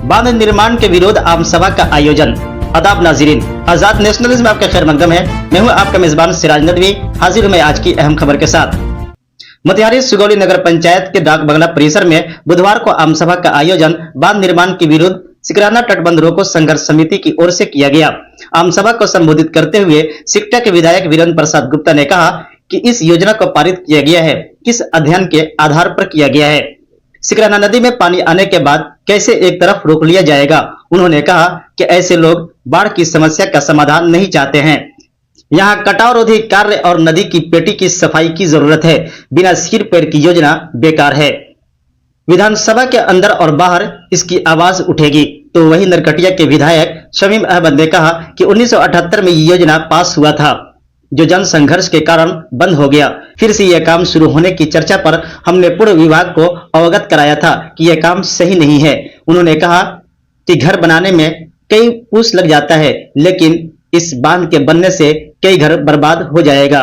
बांध निर्माण के विरोध आम सभा का आयोजन। आदाब नाज़रीन, आजाद नेशनलिज्म में आपका खैर मकदम है। मैं हूं आपका मेजबान सिराज नदवी, हाजिर हूं मैं आज की अहम खबर के साथ। मोतिहारी सुगौली नगर पंचायत के डाक बंगला परिसर में बुधवार को आम सभा का आयोजन बांध निर्माण के विरुद्ध सिकराना तटबंध रोको संघर्ष समिति की ओर से किया गया। आम सभा को संबोधित करते हुए सिकटा के विधायक वीरेंद्र प्रसाद गुप्ता ने कहा कि इस योजना को पारित किया गया है, किस अध्ययन के आधार पर किया गया है। सिकराना नदी में पानी आने के बाद कैसे एक तरफ रोक लिया जाएगा। उन्होंने कहा कि ऐसे लोग बाढ़ की समस्या का समाधान नहीं चाहते हैं। यहाँ कटाव रोधी कार्य और नदी की पेटी की सफाई की जरूरत है। बिना सिर पैर की योजना बेकार है। विधानसभा के अंदर और बाहर इसकी आवाज उठेगी। तो वही नरकटिया के विधायक शमीम अहमद ने कहा कि 1978 में ये योजना पास हुआ था, जो जन संघर्ष के कारण बंद हो गया। फिर से यह काम शुरू होने की चर्चा पर हमने पूर्व विभाग को अवगत कराया था कि यह काम सही नहीं है। उन्होंने कहा कि घर बनाने में कई पूछ लग जाता है, लेकिन इस बांध के बनने से कई घर बर्बाद हो जाएगा।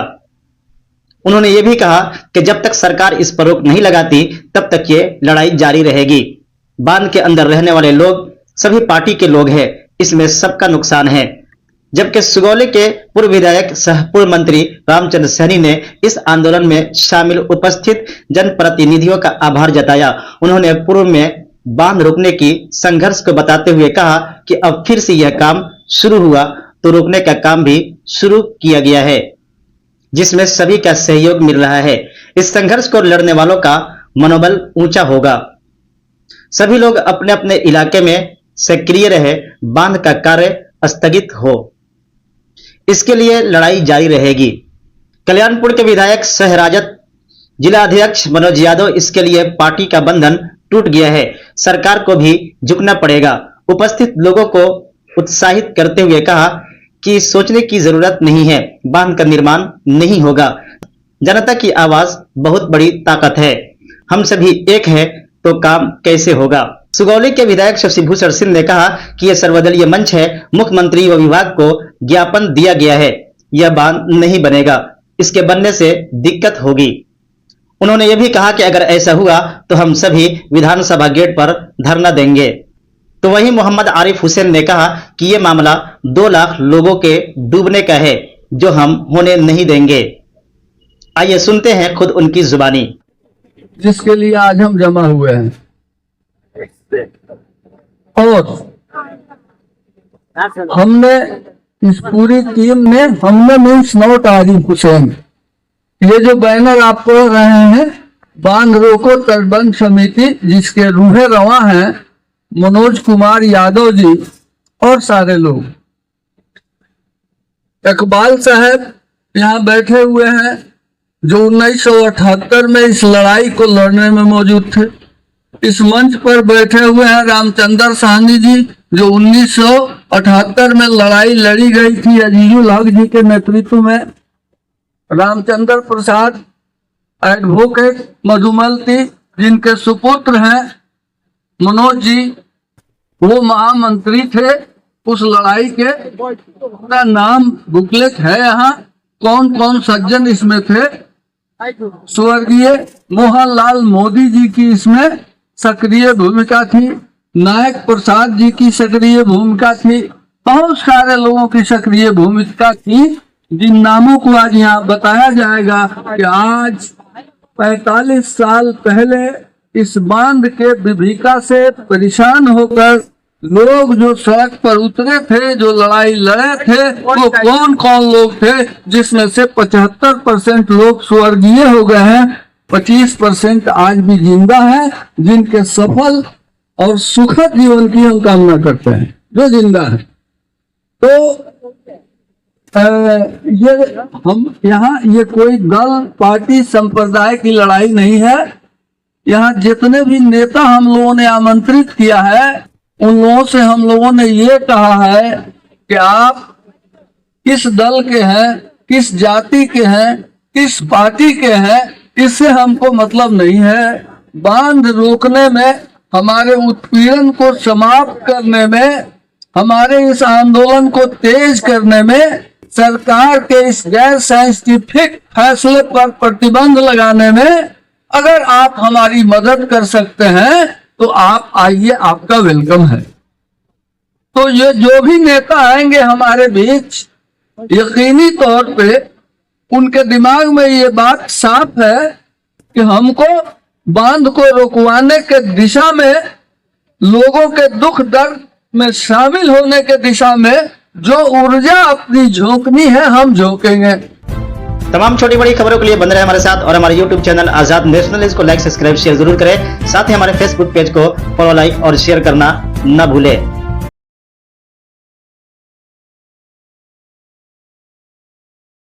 उन्होंने ये भी कहा कि जब तक सरकार इस पर रोक नहीं लगाती तब तक ये लड़ाई जारी रहेगी। बांध के अंदर रहने वाले लोग सभी पार्टी के लोग हैं, इसमें सबका नुकसान है। जबकि सुगौली के पूर्व विधायक सह पूर्व मंत्री रामचंद्र सहनी ने इस आंदोलन में शामिल उपस्थित जनप्रतिनिधियों का आभार जताया। उन्होंने पूर्व में बांध रोकने की संघर्ष को बताते हुए कहा कि अब फिर से यह काम शुरू हुआ तो रोकने का काम भी शुरू किया गया है, जिसमें सभी का सहयोग मिल रहा है। इस संघर्ष को लड़ने वालों का मनोबल ऊंचा होगा। सभी लोग अपने अपने इलाके में सक्रिय रहे, बांध का कार्य स्थगित हो, इसके लिए लड़ाई जारी रहेगी। कल्याणपुर के विधायक सह राजद जिला अध्यक्ष मनोज यादव, इसके लिए पार्टी का बंधन टूट गया है, सरकार को भी झुकना पड़ेगा। उपस्थित लोगों को उत्साहित करते हुए कहा कि सोचने की जरूरत नहीं है, बांध का निर्माण नहीं होगा। जनता की आवाज बहुत बड़ी ताकत है, हम सभी एक है तो काम कैसे होगा। सुगौली के विधायक शशिभूषण सिंह ने कहा कि यह सर्वदलीय मंच है, मुख्यमंत्री व विभाग को ज्ञापन दिया गया है, यह बांध नहीं बनेगा, इसके बनने से दिक्कत होगी। उन्होंने यह भी कहा कि अगर ऐसा हुआ तो हम सभी विधानसभा गेट पर धरना देंगे। तो वहीं मोहम्मद आरिफ हुसैन ने कहा कि यह मामला 2 लाख लोगों के डूबने का है, जो हम होने नहीं देंगे। आइए सुनते हैं खुद उनकी जुबानी। जिसके लिए आज हम जमा हुए हैं और हमने इस पूरी टीम ने मीन्स नोट आरिफ हुसैन, ये जो बैनर आप पढ़ रहे हैं, बांध रोको तटबंध समिति, जिसके रूहे रवा हैं मनोज कुमार यादव जी और सारे लोग। इकबाल साहब यहाँ बैठे हुए हैं, जो 1978 में इस लड़ाई को लड़ने में मौजूद थे। इस मंच पर बैठे हुए हैं रामचंद्र सहनी जी, जो 1978 में लड़ाई लड़ी गई थी अजीजुल हक जी के नेतृत्व में। रामचंद्र प्रसाद एडवोकेट मधुमलती, जिनके सुपुत्र हैं मनोज जी, वो महामंत्री थे उस लड़ाई के। उनका नाम बुकलेट है यहाँ, कौन कौन सज्जन इसमें थे। स्वर्गीय मोहनलाल मोदी जी की इसमें सक्रिय भूमिका थी, नायक प्रसाद जी की सक्रिय भूमिका थी, बहुत सारे लोगों की सक्रिय भूमिका थी, जिन नामों को आज यहाँ बताया जाएगा कि आज 45 साल पहले इस बांध के विभीषिका से परेशान होकर लोग जो सड़क पर उतरे थे, जो लड़ाई लड़े थे, वो कौन कौन लोग थे, जिसमें से 75% लोग स्वर्गीय हो गए हैं, 25% आज भी जिंदा हैं, जिनके सफल और सुखद जीवन की हम कामना करते हैं, जो जिंदा है। तो ये हम यहाँ, ये कोई दल पार्टी संप्रदाय की लड़ाई नहीं है। यहाँ जितने भी नेता हम लोगों ने आमंत्रित किया है, उन लोगों से हम लोगों ने ये कहा है कि आप किस दल के हैं, किस जाति के हैं, किस पार्टी के हैं, इससे हमको मतलब नहीं है। बांध रोकने में, हमारे उत्पीड़न को समाप्त करने में, हमारे इस आंदोलन को तेज करने में, सरकार के इस गैर साइंटिफिक फैसले पर प्रतिबंध लगाने में अगर आप हमारी मदद कर सकते हैं तो आप आइए, आपका वेलकम है। तो ये जो भी नेता आएंगे हमारे बीच, यकीनी तौर पे उनके दिमाग में ये बात साफ है कि हमको बांध को रुकवाने के दिशा में, लोगों के दुख दर्द में शामिल होने के दिशा में जो ऊर्जा अपनी झोंकनी है, हम झोंकेंगे। तमाम छोटी बड़ी खबरों के लिए बन रहे हमारे साथ और हमारे YouTube चैनल आजाद नेशनलिज को लाइक, सब्सक्राइब, शेयर जरूर करें। साथ ही हमारे Facebook पेज को फॉलो, लाइक और शेयर करना न भूलें।